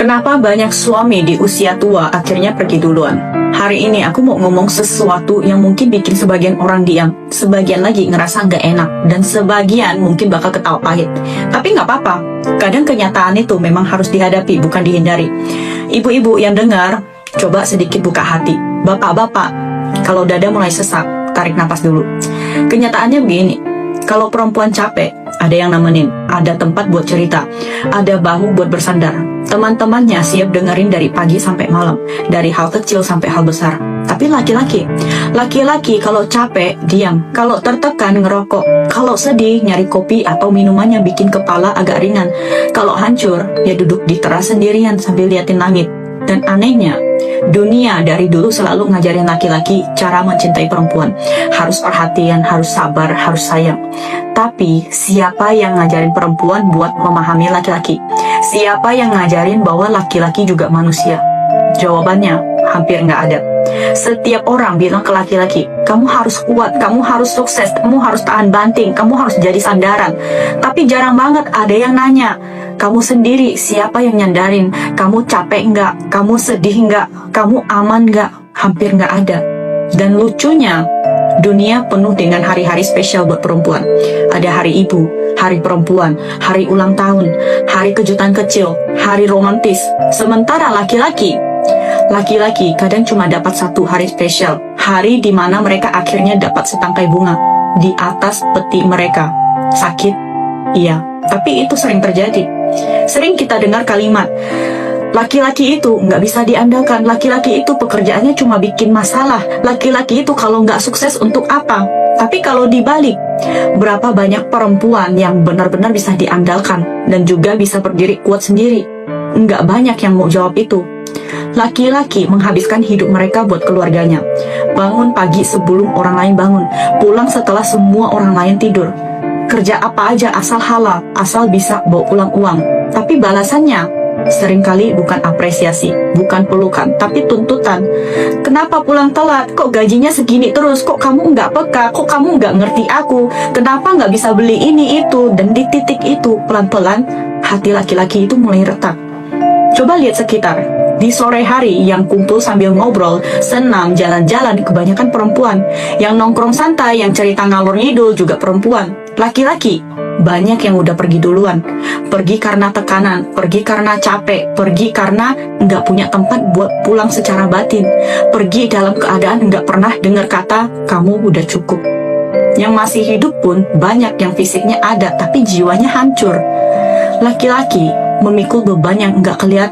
Kenapa banyak suami di usia tua akhirnya pergi duluan? Hari ini aku mau ngomong sesuatu yang mungkin bikin sebagian orang diam, sebagian lagi ngerasa nggak enak, dan sebagian mungkin bakal ketawa pahit. Tapi nggak apa-apa, kadang kenyataan itu memang harus dihadapi, bukan dihindari. Ibu-ibu yang dengar, coba sedikit buka hati. Bapak-bapak, kalau dada mulai sesak, tarik napas dulu. Kenyataannya begini, kalau perempuan capek, ada yang nemenin, ada tempat buat cerita, ada bahu buat bersandar. Teman-temannya siap dengerin dari pagi sampai malam, dari hal kecil sampai hal besar. Tapi laki-laki kalau capek, diam. Kalau tertekan, ngerokok. Kalau sedih, nyari kopi atau minuman yang bikin kepala agak ringan. Kalau hancur, ya duduk di teras sendirian sambil liatin langit. Dan anehnya, dunia dari dulu selalu ngajarin laki-laki cara mencintai perempuan. Harus perhatian, harus sabar, harus sayang. Tapi, siapa yang ngajarin perempuan buat memahami laki-laki? Siapa yang ngajarin bahwa laki-laki juga manusia? Jawabannya, hampir nggak ada. Setiap orang bilang ke laki-laki, kamu harus kuat, kamu harus sukses, kamu harus tahan banting, kamu harus jadi sandaran. Tapi jarang banget ada yang nanya, kamu sendiri siapa yang nyandarin? Kamu capek nggak? Kamu sedih nggak? Kamu aman nggak? Hampir nggak ada. Dan lucunya, dunia penuh dengan hari-hari spesial buat perempuan. Ada hari ibu, hari perempuan, hari ulang tahun, hari kejutan kecil, hari romantis. Sementara laki-laki kadang cuma dapat satu hari spesial, hari di mana mereka akhirnya dapat setangkai bunga di atas peti mereka. Sakit? Iya, tapi itu sering terjadi. Sering kita dengar kalimat, laki-laki itu nggak bisa diandalkan, laki-laki itu pekerjaannya cuma bikin masalah, laki-laki itu kalau nggak sukses untuk apa? Tapi kalau dibalik, berapa banyak perempuan yang benar-benar bisa diandalkan dan juga bisa berdiri kuat sendiri? Nggak banyak yang mau jawab itu. Laki-laki menghabiskan hidup mereka buat keluarganya. Bangun pagi sebelum orang lain bangun, pulang setelah semua orang lain tidur. Kerja apa aja asal halal, asal bisa bawa pulang uang. Tapi balasannya seringkali bukan apresiasi, bukan pelukan, tapi tuntutan. Kenapa pulang telat? Kok gajinya segini terus? Kok kamu nggak peka? Kok kamu nggak ngerti aku? Kenapa nggak bisa beli ini itu? Dan di titik itu, pelan-pelan, hati laki-laki itu mulai retak. Coba lihat sekitar. Di sore hari yang kumpul sambil ngobrol, senam, jalan-jalan, kebanyakan perempuan. Yang nongkrong santai, yang cerita ngalor ngidul juga perempuan. Laki-laki, banyak yang udah pergi duluan. Pergi karena tekanan, pergi karena capek, pergi karena nggak punya tempat buat pulang secara batin. Pergi dalam keadaan nggak pernah dengar kata, kamu udah cukup. Yang masih hidup pun banyak yang fisiknya ada, tapi jiwanya hancur. Laki-laki memikul beban yang nggak kelihatan.